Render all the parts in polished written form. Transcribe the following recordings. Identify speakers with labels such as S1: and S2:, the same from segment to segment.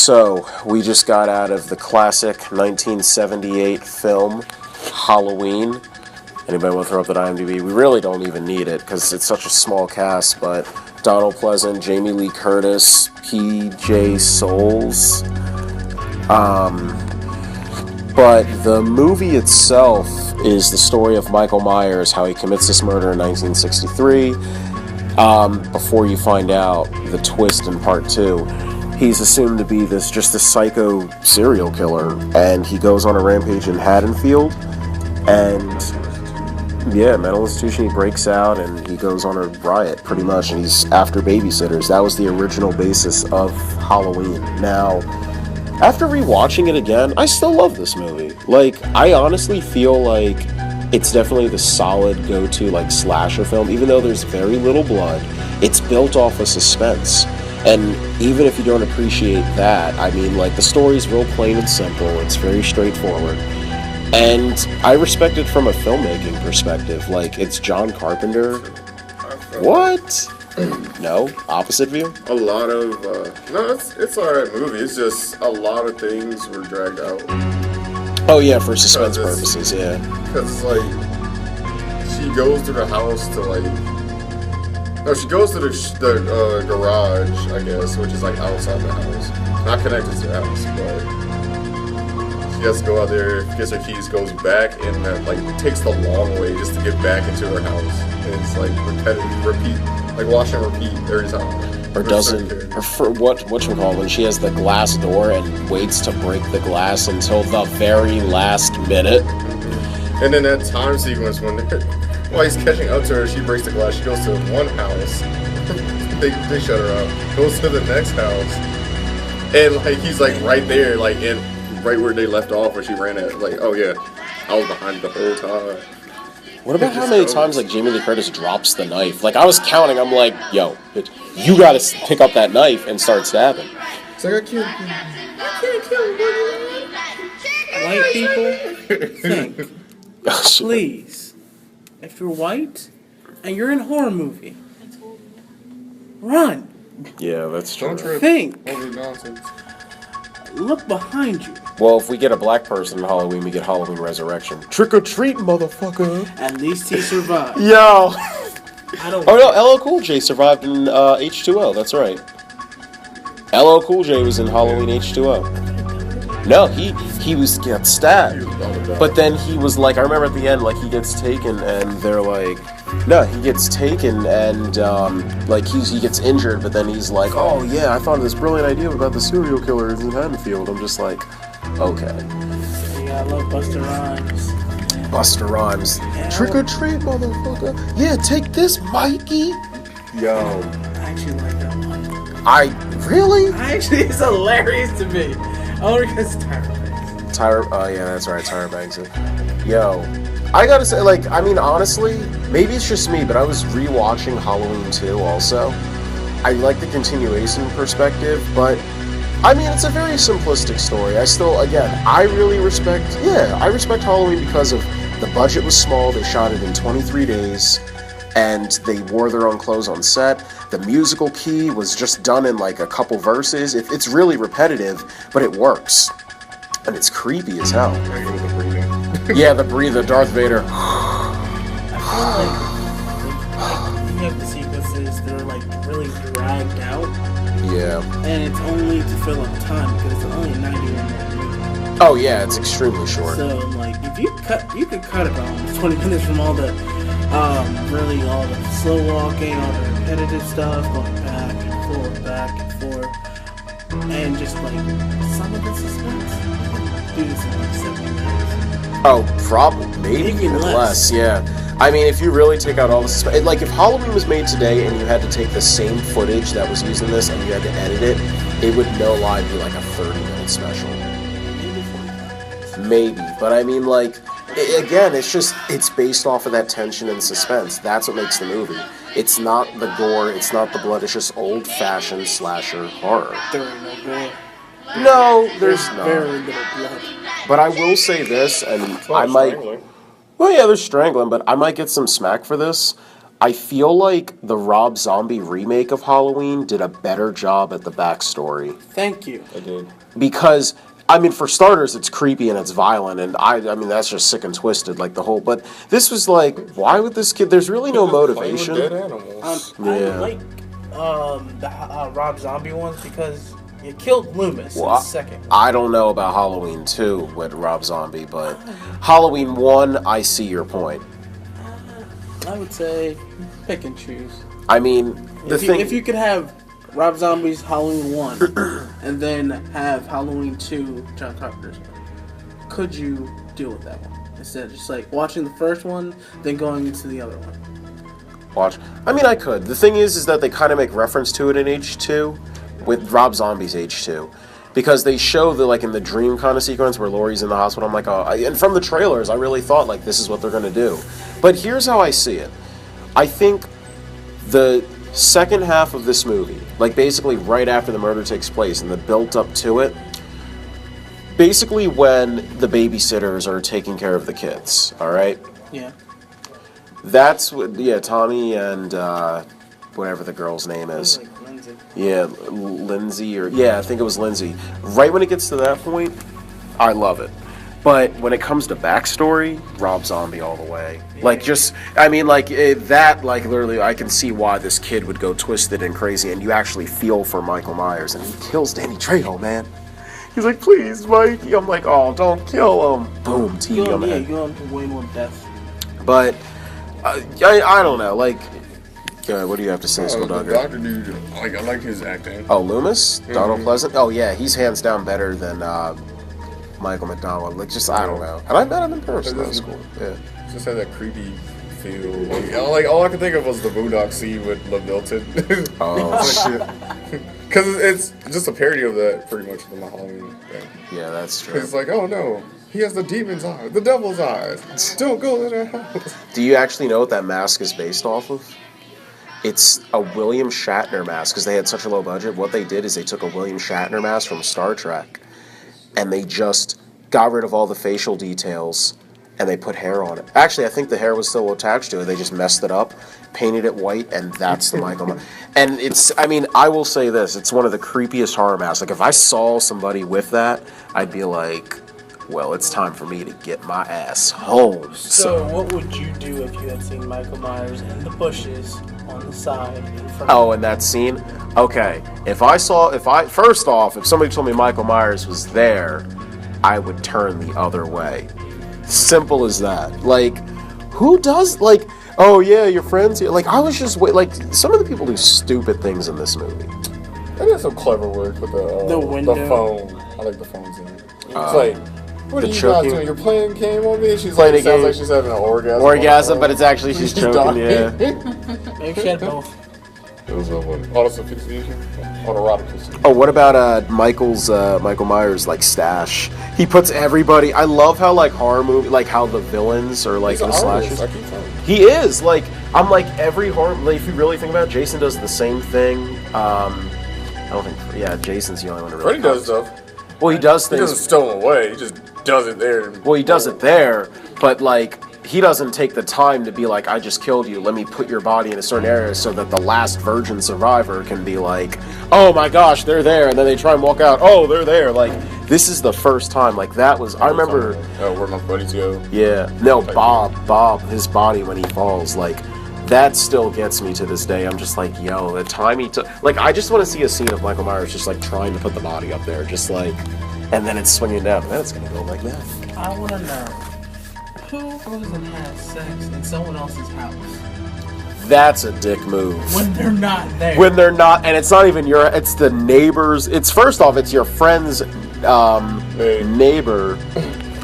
S1: So, we just got out of the classic 1978 film, Halloween. Anybody want to throw up that IMDb? We really don't even need it, because it's such a small cast, but Donald Pleasant, Jamie Lee Curtis, P.J. Souls. But the movie itself is the story of Michael Myers, how he commits this murder in 1963. Before you find out the twist in part 2. He's assumed to be just a psycho serial killer, and he goes on a rampage in Haddonfield, and mental institution, he breaks out, and he goes on a riot, pretty much, and he's after babysitters. That was the original basis of Halloween. Now, after rewatching it again, I still love this movie. Like, I honestly feel like it's definitely the solid go-to, like, slasher film, even though there's very little blood. It's built off of suspense. And even if you don't appreciate that, I mean, like, the story's real plain and simple. It's very straightforward. And I respect it from a filmmaking perspective. Like, it's John Carpenter. What? No? Opposite view?
S2: A lot of, no, it's alright movie. It's just a lot of things were dragged out.
S1: Oh, yeah, for suspense purposes, yeah.
S2: Because, like, she goes to the house to, like, no, she goes to the garage, I guess, which is like outside the house. Not connected to the house, but she has to go out there, gets her keys, goes back, and then, like, takes the long way just to get back into her house. And it's like repetitive, repeat, like wash and repeat every time.
S1: Or doesn't, or for whatchamacallit, when she has the glass door and waits to break the glass until the very last minute.
S2: And then that time sequence when while he's catching up to her, she breaks the glass. She goes to one house. they shut her up. Goes to the next house. And, like, he's, like, right there, like, in right where they left off where she ran at. Like, oh, yeah, I was behind the whole time.
S1: What about how many times, like, Jamie Lee Curtis drops the knife? Like, I was counting. I'm like, yo, bitch, you gotta pick up that knife and start stabbing.
S2: It's like, I can't
S3: kill white people. Think. Please. If you're white and you're in a horror movie, run.
S1: Yeah, that's true.
S2: Don't trip.
S3: Think.
S2: Nonsense.
S3: Look behind you.
S1: Well, if we get a black person in Halloween, we get Halloween Resurrection. Trick or treat, motherfucker.
S3: At least he survived.
S1: Yo.
S3: I don't.
S1: Oh no, LL Cool J survived in H2O. That's right. LL Cool J was in Halloween H2O. No, he got stabbed. But then he was like, I remember at the end, like, he gets taken and they're like, no, he gets taken and, like, he gets injured, but then he's like, oh, yeah, I thought of this brilliant idea about the serial killers in Haddonfield. I'm just like, okay.
S3: Yeah, I love Busta Rhymes.
S1: Busta Rhymes. Yeah, trick or treat, motherfucker. Yeah, take this, Mikey. Yo.
S3: I actually like that one.
S1: Really?
S3: It's hilarious to me. Only because
S1: yeah, that's right, Tyra Banks. Yo, I gotta say, like, I mean, honestly, maybe it's just me, but I was rewatching Halloween 2 also. I like the continuation perspective, but, I mean, it's a very simplistic story. I respect Halloween because of the budget was small, they shot it in 23 days, and they wore their own clothes on set. The musical key was just done in, like, a couple verses. It's really repetitive, but it works. And it's creepy as hell. Yeah, the Darth Vader.
S3: I feel like you have the sequences that are, like, really dragged out.
S1: Yeah.
S3: And it's only to fill up time because it's only a 91-minute movie.
S1: Oh yeah, it's extremely short.
S3: So, like, if you could cut about 20 minutes from all the really all the slow walking, all the repetitive stuff, going back and forth, and just, like, some of the suspense. Do this in, like, 70 minutes.
S1: Oh, probably, maybe even less. Yeah. I mean, if you really take out all the suspense, like, if Halloween was made today and you had to take the same footage that was used in this and you had to edit it, it would no lie be like a 30-minute special.
S3: Maybe 45 minutes.
S1: Maybe, but I mean, like, again, it's based off of that tension and suspense. That's what makes the movie. It's not the gore, it's not the blood, it's just old-fashioned slasher horror.
S3: There ain't no gore.
S1: No, there's not.
S3: Very little blood.
S1: But I will say this, and I might... Well, yeah, there's strangling, but I might get some smack for this. I feel like the Rob Zombie remake of Halloween did a better job at the backstory.
S3: Thank you.
S2: I did.
S1: Because, I mean, for starters, it's creepy and it's violent, and I mean, that's just sick and twisted, like the whole. But this was like, why would this kid? There's really no motivation.
S2: Dead animals.
S3: I
S1: Yeah.
S3: like the Rob Zombie ones because you killed Loomis in the second one.
S1: I don't know about Halloween 2 with Rob Zombie, but Halloween 1, I see your point.
S3: I would say pick and choose.
S1: I mean,
S3: If you could have Rob Zombie's Halloween 1 and then have Halloween 2 John Carpenter's, could you deal with that one? Instead of just like watching the first one, then going into the other one.
S1: watch. I mean, I could. The thing is that they kind of make reference to it in H2, with Rob Zombie's H2. Because they show the, like, in the dream kind of sequence where Laurie's in the hospital, I'm like, oh, and from the trailers, I really thought, like, this is what they're going to do. But here's how I see it. I think the second half of this movie, like, basically right after the murder takes place and the built-up to it, basically when the babysitters are taking care of the kids, all right?
S3: Yeah.
S1: That's what, yeah, Tommy and, whatever the girl's name is.
S3: Like Lindsay.
S1: Yeah, Lindsay, or yeah, I think it was Lindsay. Right when it gets to that point, I love it. But when it comes to backstory, Rob Zombie all the way. Like, just, I mean, like, that, like, literally, I can see why this kid would go twisted and crazy, and you actually feel for Michael Myers, and he kills Danny Trejo, man. He's like, please, Mikey. I'm like, oh, don't kill him. Boom, TV on the head.
S3: You're going to way more deaths.
S1: But, I don't know, like, what do you have to say,
S2: The
S1: Skulldugger?
S2: doctor dude, like, I like his acting.
S1: Oh, Loomis? Donald Pleasant? Oh, yeah, he's hands down better than Michael McDonald. Like, just, I don't know. And I met him in person. That was cool. Yeah.
S2: Just had that creepy feel. Like all I could think of was the Boondock scene with La Milton.
S1: Oh,
S2: Because it's just a parody of that, pretty much, from the Halloween thing.
S1: yeah, that's true.
S2: It's like, oh no, he has the demon's eyes, the devil's eyes. Don't go to that house.
S1: Do you actually know what that mask is based off of? It's a William Shatner mask, because they had such a low budget. What they did is they took a William Shatner mask from Star Trek, and they just got rid of all the facial details, and they put hair on it. Actually, I think the hair was still attached to it. They just messed it up, painted it white, and that's the Michael Myers. And it's, I mean, I will say this, it's one of the creepiest horror masks. Like, if I saw somebody with that, I'd be like, well, it's time for me to get my ass home.
S3: So what would you do if you had seen Michael Myers in the bushes on the side in front
S1: Oh, and that scene? Okay. First off, if somebody told me Michael Myers was there, I would turn the other way. Simple as that. Like, who does, like, oh yeah, your friends here? Like, I was just, like, some of the people do stupid things in this movie.
S2: They did some clever work with
S3: The window.
S2: the phone. I like the phone scene. It's like, what are
S1: the
S2: you guys
S1: choking.
S2: doing? You're playing a game on me? She's
S1: Playing
S2: like,
S1: a
S2: sounds
S1: game.
S2: like she's having an orgasm.
S1: Orgasm, but it's actually she's choking,
S2: dying.
S1: yeah.
S3: Maybe she had both.
S2: It was a what? Autosophistication? Autoerotic.
S1: Oh, what about Michael Myers, like, stash? He puts everybody, I love how, like, horror movie, like, how the villains are, like,
S2: He's
S1: in
S2: an
S1: the
S2: artist,
S1: slashes.
S2: I keep telling you.
S1: He is, like, I'm like, every horror, like, if you really think about it, Jason does the same thing. I don't think, yeah, Jason's the only one to really.
S2: Freddy does stuff.
S1: Well, he does
S2: He
S1: things.
S2: doesn't stow them away. He just does it there.
S1: Well, he does it there, but, like, he doesn't take the time to be like, I just killed you, let me put your body in a certain area so that the last virgin survivor can be like, oh my gosh, they're there, and then they try and walk out, oh, they're there. Like, this is the first time, like, that was, I remember,
S2: Where my buddies go.
S1: yeah, no, Bob, his body when he falls, like, that still gets me to this day. I'm just like, yo, the time he took, like, I just want to see a scene of Michael Myers just, like, trying to put the body up there, just like, and then it's swinging down, and then it's gonna go like that.
S3: I want to know, who goes and has sex in someone else's house
S1: That's a dick move.
S3: when they're not there?
S1: When they're not, and it's not even it's the neighbors. It's, first off, it's your friend's neighbor.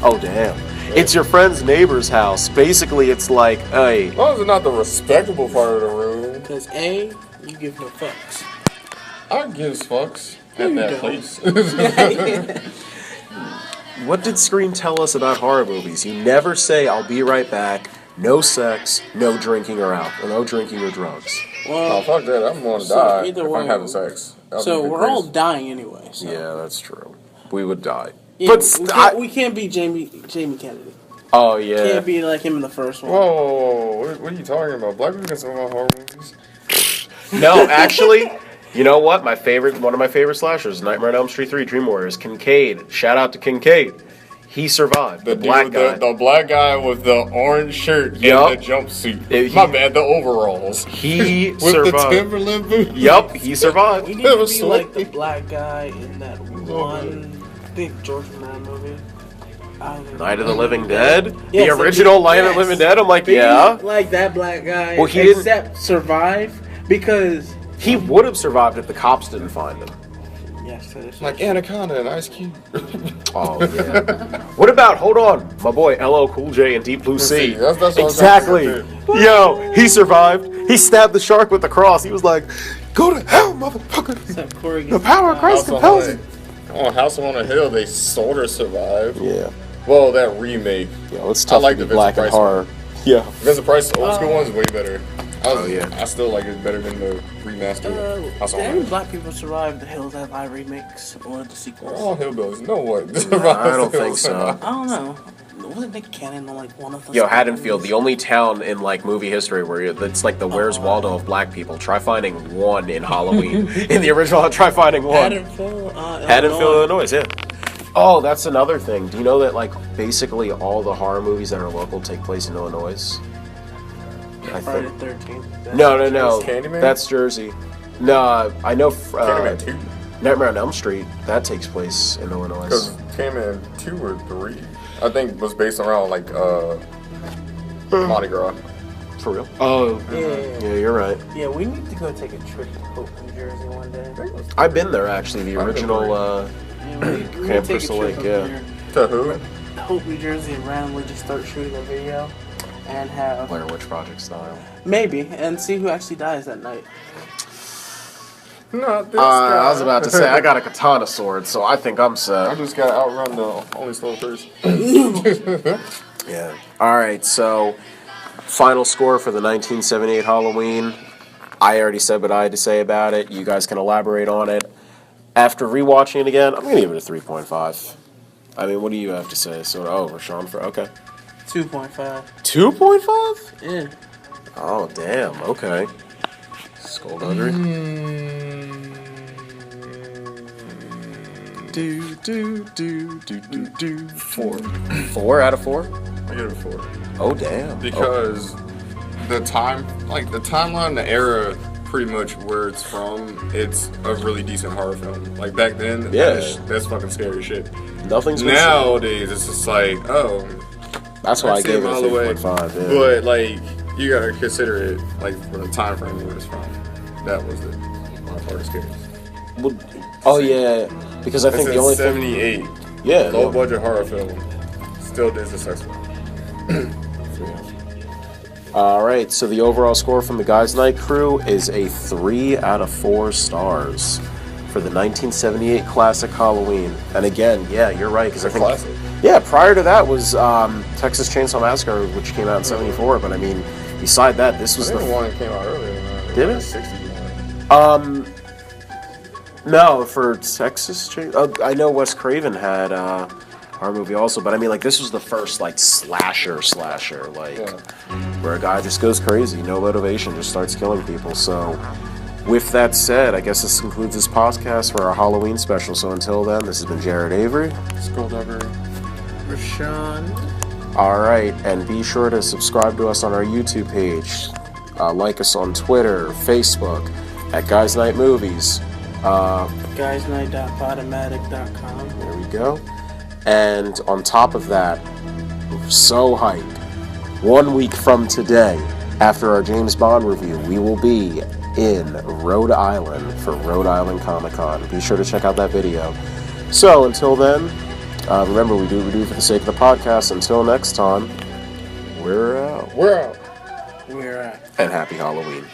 S1: Oh, damn. It's your friend's neighbor's house. Basically, it's like, hey.
S2: As long as it's not the respectable part of the room.
S3: Because A, you give no fucks.
S2: I gives fucks
S3: No,
S2: at
S3: you
S2: that
S3: don't.
S2: place.
S1: What did Scream tell us about horror movies? You never say, I'll be right back. No sex, no drinking or alcohol, no drinking or drugs.
S2: Oh, fuck that. I'm going to
S3: So
S2: die
S3: either
S2: if
S3: way-
S2: I'm having sex.
S3: So we're all dying anyway. So.
S1: Yeah, that's true. We would die.
S3: Yeah,
S1: But
S3: we can't be Jamie Kennedy.
S1: Oh yeah.
S3: Can't be like him in the first one.
S2: Whoa, what are you talking about? Black people can some of my horror movies.
S1: No, actually, you know what? One of my favorite slashers, Nightmare on Elm Street 3, Dream Warriors, Kincaid. Shout out to Kincaid. He survived. The black guy.
S2: The black guy with the orange shirt and the jumpsuit. My bad, the overalls.
S1: He
S2: with
S1: survived.
S2: the Timberland boots.
S1: Yup, he survived.
S3: We need to be like the black guy in that one big George Romero movie.
S1: Night of the Living Dead?
S3: Yes,
S1: the original Night of the Living Dead? I'm like,
S3: be
S1: yeah.
S3: like that black guy.
S1: Well, he
S3: except survive because
S1: he would have survived if the cops didn't find him.
S3: Yes, that is
S2: like Anaconda and Ice Cube.
S1: Oh yeah. What about? Hold on, my boy LL Cool J and Deep Blue Sea.
S2: That's what
S1: exactly. Yo, he survived. He stabbed the shark with the cross. He was like, "Go to hell, motherfucker! The power of Christ compels you."
S2: On House on a Hill, they sort of survived.
S1: Yeah.
S2: Well, that remake.
S1: Yeah, it's tough to be black and horror. Yeah.
S2: Vincent Price, the old school one's way better.
S1: Yeah.
S2: I still like it better than the remastered.
S3: Did any black people survive the Hills Have Eyes remakes or the sequels?
S2: All hillbillies. No way.
S1: I don't think so.
S3: I don't know. Wasn't Nick Cannon on like one of the?
S1: Yo, Haddonfield, the only town in like movie history where it's like the Where's Waldo of black people. Try finding one in Halloween. In the original, try finding one. Haddonfield, Illinois. Yeah. Oh, that's another thing. Do you know that like basically all the horror movies that are local take place in Illinois?
S3: Friday the 13th.
S1: No.
S2: Candyman?
S1: That's Jersey. No, I know.
S2: Candyman 2.
S1: Nightmare on Elm Street. That takes place in Illinois.
S2: Because Candyman 2 or 3, I think, was based around like Mardi Gras.
S1: For real? Oh, yeah, you're right.
S3: Yeah, we need to go take a trip to Hope, New Jersey one day.
S1: I've been there actually. The original Camp Crystal Lake. Yeah.
S2: To who?
S3: Hope, New Jersey, and randomly just start shooting a video and have
S1: Blair Witch Project style.
S3: Maybe, and see who actually dies that night.
S2: Not this guy.
S1: I was about to say I got a katana sword, so I think I'm set.
S2: I just gotta outrun the only slow person.
S1: Yeah. All right. So, final score for the 1978 Halloween. I already said what I had to say about it. You guys can elaborate on it. After rewatching it again, I'm gonna give it a 3.5. I mean, what do you have to say? So, Rashawn for okay.
S3: 2.5.
S1: 2.5?
S3: Yeah.
S1: Oh damn. Okay. Skullduggery. Do. 4. 4 out of 4?
S2: I give it a 4.
S1: Oh damn.
S2: Because the timeline, the era, pretty much where it's from, it's a really decent horror film. Like back then, that's fucking scary shit.
S1: Nothing's
S2: nowadays. It's just like,
S1: that's why I gave it a 3.5. Yeah.
S2: But like, you gotta consider it like for the time frame where it's from. That was my part of scary.
S1: Well, yeah, because I think the only
S2: 78. Low budget horror film, still did successful.
S1: All right, so the overall score from the Guys Night crew is a 3 out of 4 stars for the 1978 classic Halloween. And again, yeah, you're right, because I think
S2: classic.
S1: Yeah, prior to that was Texas Chainsaw Massacre, which came out in '74. But I mean, beside that, this was
S2: the one that came out earlier than that.
S1: Did it?
S2: 61.
S1: No, for Texas Chainsaw, I know Wes Craven had our movie also, but I mean, like, this was the first like slasher, like where a guy just goes crazy, no motivation, just starts killing people. So, with that said, I guess this concludes this podcast for our Halloween special. So until then, this has been Jared Avery,
S2: Skullduggery,
S3: Rashawn.
S1: All right, and be sure to subscribe to us on our YouTube page. Like us on Twitter, Facebook, at Guys Night Movies.
S3: Guysnight.podomatic.com.
S1: There we go. And on top of that, we're so hyped. 1 week from today, after our James Bond review, we will be in Rhode Island for Rhode Island Comic Con. Be sure to check out that video. So until then, remember, we do what we do for the sake of the podcast. Until next time, we're out.
S2: We're out.
S3: We're out.
S1: And happy Halloween.